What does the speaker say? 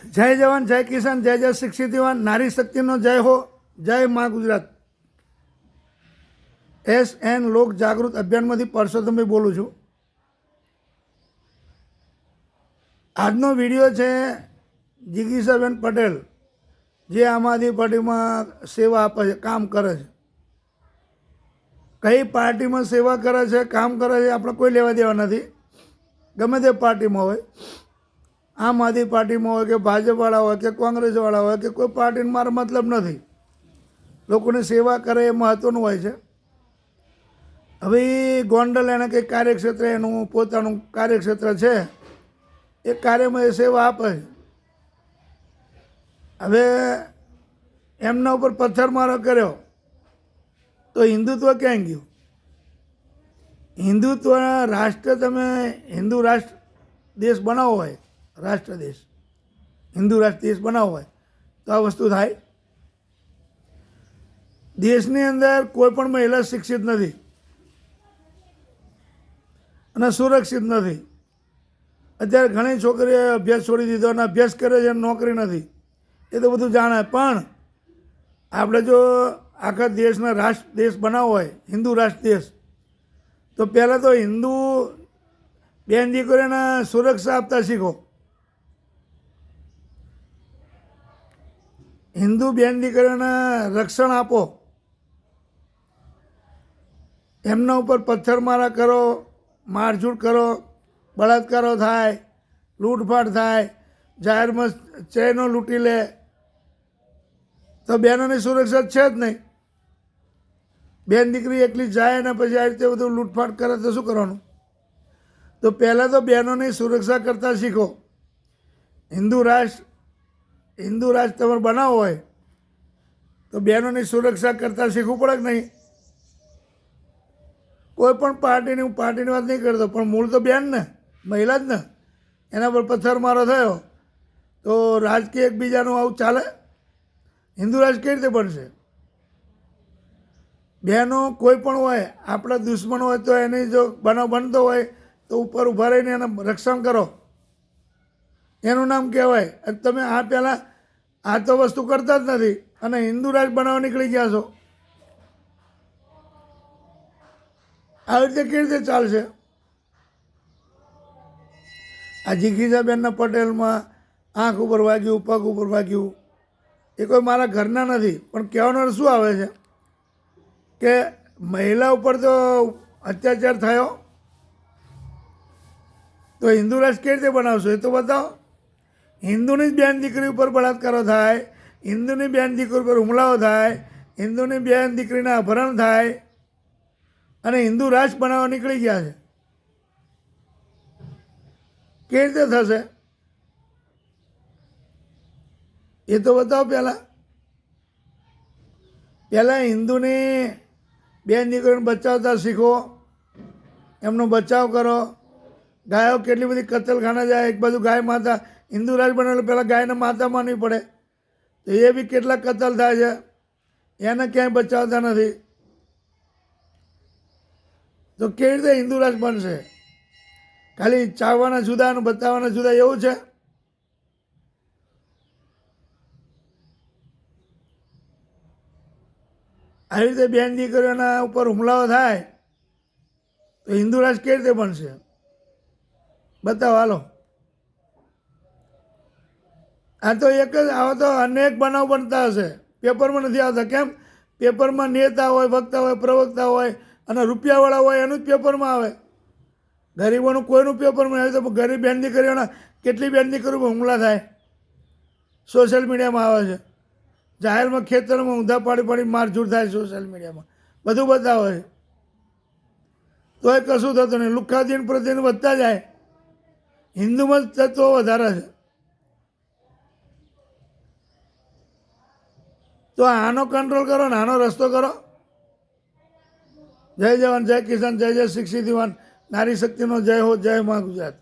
जय जवान जय किसान जय जय शिक्षित युवान नारी शक्तिनो जय हो जय माँ गुजरात। SN लोक जागृत अभियानमांथी परसोत्तमभाई बोलूँ छूँ। આજનો વિડીયો છે જિગીશાબેન પટેલ જે આમ આદમી પાર્ટીમાં સેવા આપે છે, કામ કરે છે. કઈ પાર્ટીમાં સેવા કરે છે, કામ કરે છે, આપણે કોઈ લેવા દેવા નથી. ગમે તે પાર્ટીમાં હોય, આમ આદમી પાર્ટીમાં હોય કે ભાજપવાળા હોય કે કોંગ્રેસવાળા હોય કે કોઈ પાર્ટીને મારો મતલબ નથી. લોકોની સેવા કરે એ મહત્ત્વનું હોય છે. હવે ગોંડલ એને કંઈ કાર્યક્ષેત્ર, એનું પોતાનું કાર્યક્ષેત્ર છે, એ કાર્યમાં એ સેવા આપે છે. હવે એમના ઉપર પથ્થરમારો કર્યો તો હિન્દુત્વ ક્યાં ગયું? હિન્દુત્વ રાષ્ટ્ર, તમે હિન્દુ રાષ્ટ્ર દેશ બનાવવો હોય, રાષ્ટ્ર દેશ હિન્દુ રાષ્ટ્ર દેશ બનાવવો હોય તો આ વસ્તુ થાય. દેશની અંદર કોઈ પણ મહિલા શિક્ષિત નથી અને સુરક્ષિત નથી. અત્યારે ઘણી છોકરીઓ અભ્યાસ છોડી દીધો અને અભ્યાસ કરે છે, નોકરી નથી. એ તો બધું જાણે. પણ આપણે જો આખા દેશના રાષ્ટ્ર દેશ બનાવવો હોય, હિન્દુ રાષ્ટ્ર દેશ, તો પહેલાં તો હિન્દુ બેન દીકરીઓને સુરક્ષા આપતા શીખો. હિન્દુ બેન દીકરીઓને રક્ષણ આપો. એમના ઉપર પથ્થરમારા કરો, મારઝૂડ કરો, બળાત્કારો થાય, લૂંટફાટ થાય, જાહેરમાં ચેનો લૂંટી લે, તો બહેનોની સુરક્ષા છે જ નહીં. બેન દીકરી એકલી જાય ને પછી આ રીતે બધું લૂંટફાટ કરે તો શું કરવાનું? તો પહેલાં તો બહેનોની સુરક્ષા કરતાં શીખો. હિન્દુ રાષ્ટ્ર તમારે બનાવવો હોય તો બહેનોની સુરક્ષા કરતાં શીખવું પડે કે નહીં? કોઈ પણ પાર્ટીની, હું પાર્ટીની વાત નહીં કરતો, પણ મૂળ તો બેન ને, મહિલા જ ને. એના પર પથ્થરમારો થયો તો રાજકીય એકબીજાનું આવું ચાલે? હિન્દુ રાષ્ટ્ર કઈ રીતે બનશે? બહેનો કોઈ પણ હોય, આપણા દુશ્મન હોય તો એની જો બનાવ બનતો હોય તો ઉપર ઊભા રહીને એને રક્ષણ કરો, એનું નામ કહેવાય. અને તમે આ પહેલાં આ તો વસ્તુ કરતા જ નથી અને હિન્દુ રાષ્ટ્ર બનાવવા નીકળી ગયા છો. આવી રીતે કેવી રીતે ચાલશે? આ જિગીશાબેનના પટેલમાં આંખ ઉપર વાગ્યું, પગ ઉપર વાગ્યું, એ કોઈ મારા ઘરના નથી. પણ કહેવાનો શું આવે છે કે મહિલા ઉપર તો અત્યાચાર થયો તો હિન્દુ રાષ્ટ્ર કેવી રીતે બનાવશો એ તો બતાવો. હિન્દુની જ બેન દીકરી ઉપર બળાત્કારો થાય, હિન્દુની બેન દીકરી ઉપર હુમલાઓ થાય, હિન્દુની બેન દીકરીના અપહરણ થાય અને હિન્દુ રાષ્ટ્ર બનાવવા નીકળી ગયા છે. કેવી રીતે થશે એ તો બતાવો. પહેલાં હિન્દુની બેન દીકરીઓને બચાવતા શીખો, એમનો બચાવ કરો. ગાયો કેટલી બધી કતલખાના જાય, એક બાજુ ગાય માતા. હિન્દુ રાષ્ટ્ર બનાવેલું પહેલાં ગાયને માતા માનવી પડે, તો એ બી કેટલા કતલ થાય છે, એને ક્યાંય બચાવતા નથી. તો કેવી રીતે હિન્દુ રાષ્ટ્ર બનશે? ખાલી ચાવવાના જુદા અને બતાવવાના જુદા એવું છે? આવી રીતે બેન દીકરીઓના ઉપર હુમલાઓ થાય તો હિન્દુ રાષ્ટ્ર કેવી રીતે બનશે? બતાવો, હાલો. આ તો એક જ, આવા તો અનેક બનાવ બનતા હશે, પેપરમાં નથી આવતા. કેમ? પેપરમાં નેતા હોય, વક્તા હોય, પ્રવક્તા હોય અને રૂપિયાવાળા હોય એનું જ પેપરમાં આવે. ગરીબોનું કોઈનું પેપરમાં આવે. તો ગરીબ બેન દીકરીઓના કેટલી બેન દીકરીઓ હુમલા થાય, સોશિયલ મીડિયામાં આવે છે. જાહેરમાં ખેતરમાં ઊંધા પાડી મારઝૂડ થાય સોશિયલ મીડિયામાં, બધું બતાવે છે. તો એ કશું થતું નહીં. લુખ્ખાદીન પ્રતિદિન વધતા જાય. હિન્દુમાં જ તત્વો વધારે છે. તો આનો કંટ્રોલ કરો ને આનો રસ્તો કરો. જય જવાન જય કિસાન જય જય શિક્ષિત યુવાન નારી શક્તિનો જય હો જય મા ગુજરાત.